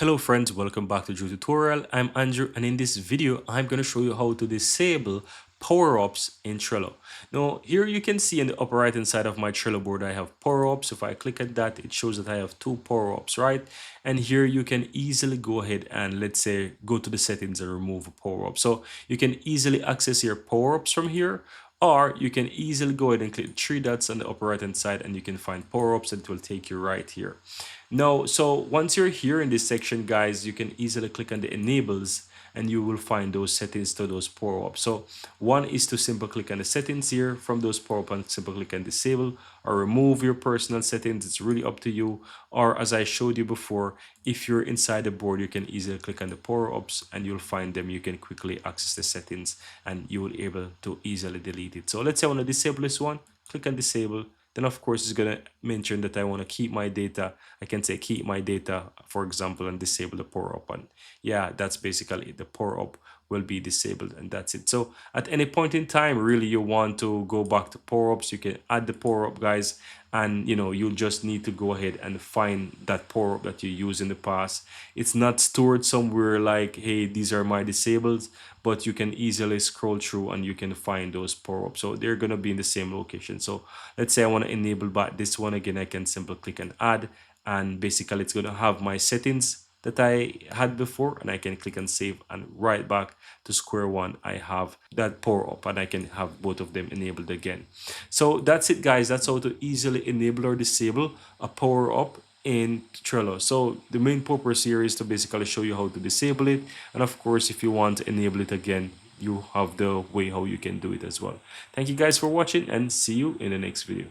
Hello friends, welcome back to Drew Tutorial. I'm Andrew, and in this video I'm going to show you how to disable power-ups in Trello. Now here you can see in the upper right hand side of my Trello board I have power-ups. If I click at that, it shows that I have two power-ups, right? And here you can easily go ahead and let's say go to the settings and remove a power-up. So you can easily access your power-ups from here, or you can easily go ahead and click three dots on the upper right hand side and you can find power-ups and it will take you right here. Now, so once you're here in this section, guys, you can easily click on the enables and you will find those settings to those power-ups. So one is to simply click on the settings here from those power-up and simply click on disable or remove your personal settings. It's really up to you. Or as I showed you before, if you're inside the board, you can easily click on the power-ups and you'll find them. You can quickly access the settings and you will be able to easily delete it. So let's say I want to disable this one, click on disable. Then of course it's going to mention that I want to keep my data. I can say keep my data, for example, and disable the power up. And yeah, that's basically it. The power up will be disabled and that's it. So at any point in time, really you want to go back to power ups, you can add the power up, guys, and you'll just need to go ahead and find that power up that you used in the past. It's not stored somewhere like, hey, these are my disabled, but you can easily scroll through and you can find those power ups. So they're going to be in the same location. So let's say I want to enable back this one again. I can simply click and add, and basically it's going to have my settings that I had before, and I can click and save, and right back to square one I have that power up and I can have both of them enabled again. So that's it, guys. That's how to easily enable or disable a power up in Trello. So the main purpose here is to basically show you how to disable it, and of course if you want to enable it again, you have the way how you can do it as well. Thank you guys for watching and see you in the next video.